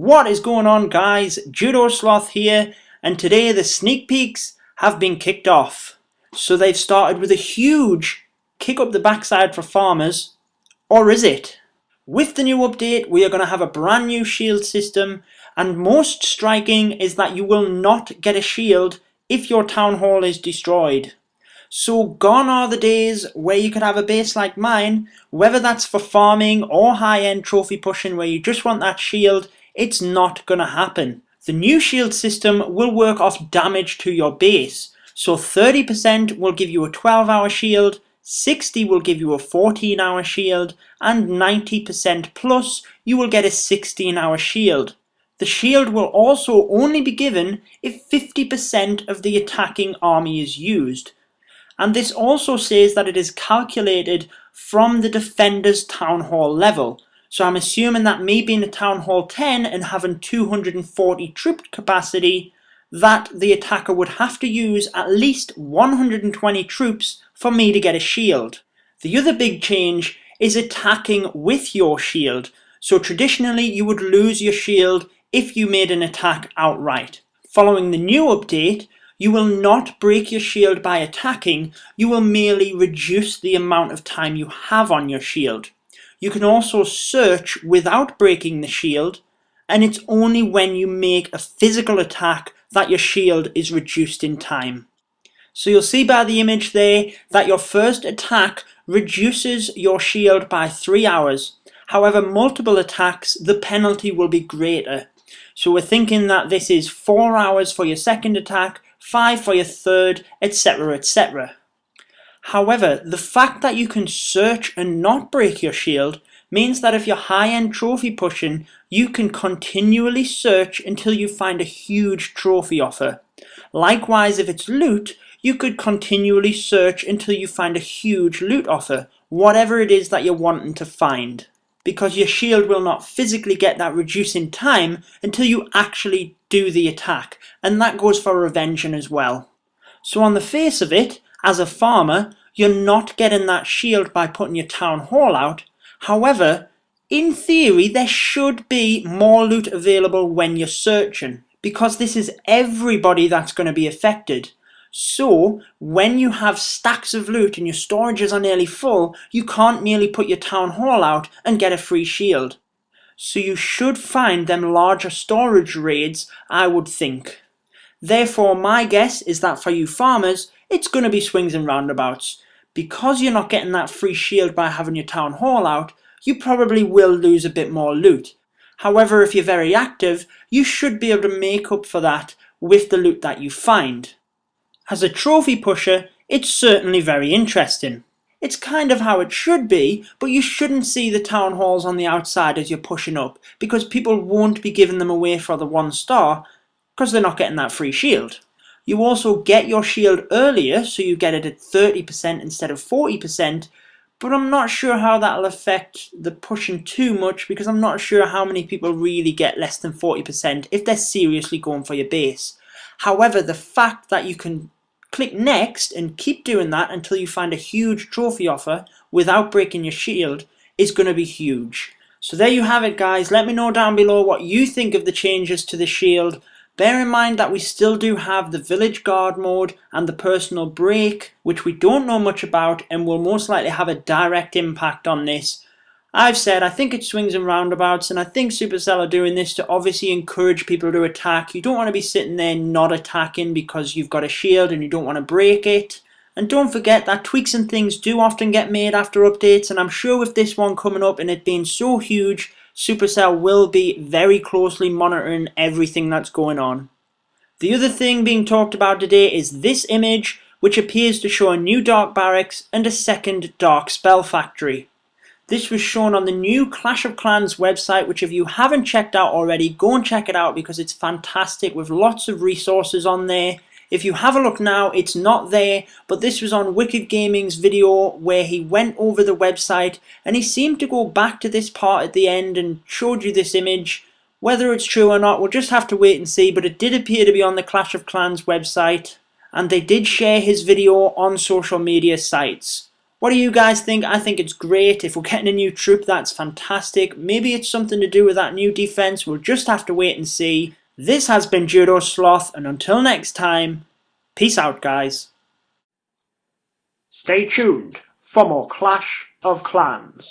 What is going on, guys? Judo Sloth here, and today the sneak peeks have been kicked off. So they've started with a huge kick up the backside for farmers, or is it? With the new update, we are going to have a brand new shield system, and most striking is that you will not get a shield if your town hall is destroyed. So gone are the days where you could have a base like mine, whether that's for farming or high-end trophy pushing where you just want that shield. It's not gonna happen. The new shield system will work off damage to your base. So 30% will give you a 12-hour shield, 60 will give you a 14-hour shield, and 90% plus you will get a 16-hour shield. The shield will also only be given if 50% of the attacking army is used. And this also says that it is calculated from the defender's town hall level. So I'm assuming that me being a town hall 10 and having 240 troop capacity, that the attacker would have to use at least 120 troops for me to get a shield. The other big change is attacking with your shield. So traditionally you would lose your shield if you made an attack outright. Following the new update, you will not break your shield by attacking, you will merely reduce the amount of time you have on your shield. You can also search without breaking the shield, and it's only when you make a physical attack that your shield is reduced in time. So you'll see by the image there that your first attack reduces your shield by 3 hours. However, multiple attacks, the penalty will be greater. So we're thinking that this is 4 hours for your second attack, 5 for your third, etc, etc. However, the fact that you can search and not break your shield means that if you're high-end trophy pushing, you can continually search until you find a huge trophy offer. Likewise, if it's loot, you could continually search until you find a huge loot offer, whatever it is that you're wanting to find. Because your shield will not physically get that reduce in time until you actually do the attack, and that goes for revenging as well. So on the face of it, as a farmer, you're not getting that shield by putting your town hall out. However, in theory, there should be more loot available when you're searching, because this is everybody that's going to be affected. So, when you have stacks of loot and your storages are nearly full, you can't merely put your town hall out and get a free shield. So you should find them larger storage raids, I would think. Therefore, my guess is that for you farmers, it's going to be swings and roundabouts. Because you're not getting that free shield by having your town hall out, you probably will lose a bit more loot. However, if you're very active, you should be able to make up for that with the loot that you find. As a trophy pusher, it's certainly very interesting. It's kind of how it should be, but you shouldn't see the town halls on the outside as you're pushing up, because people won't be giving them away for the 1 star, because they're not getting that free shield. You also get your shield earlier, so you get it at 30% instead of 40%, but I'm not sure how that'll affect the pushing too much, because I'm not sure how many people really get less than 40% if they're seriously going for your base. However, the fact that you can click next and keep doing that until you find a huge trophy offer without breaking your shield is going to be huge. So there you have it, guys. Let me know down below what you think of the changes to the shield. Bear in mind that we still do have the village guard mode and the personal break, which we don't know much about and will most likely have a direct impact on this. I've said I think it swings and roundabouts, and I think Supercell are doing this to obviously encourage people to attack. You don't want to be sitting there not attacking because you've got a shield and you don't want to break it. And don't forget that tweaks and things do often get made after updates, and I'm sure with this one coming up and it being so huge, Supercell will be very closely monitoring everything that's going on. The other thing being talked about today is this image, which appears to show a new dark barracks and a second dark spell factory. This was shown on the new Clash of Clans website, which if you haven't checked out already, go and check it out because it's fantastic with lots of resources on there. If you have a look now, it's not there, but this was on Wicked Gaming's video where he went over the website and he seemed to go back to this part at the end and showed you this image. Whether it's true or not, we'll just have to wait and see, but it did appear to be on the Clash of Clans website, and they did share his video on social media sites. What do you guys think? I think it's great. If we're getting a new troop, that's fantastic. Maybe it's something to do with that new defense. We'll just have to wait and see. This has been Judo Sloth, and until next time, peace out, guys. Stay tuned for more Clash of Clans.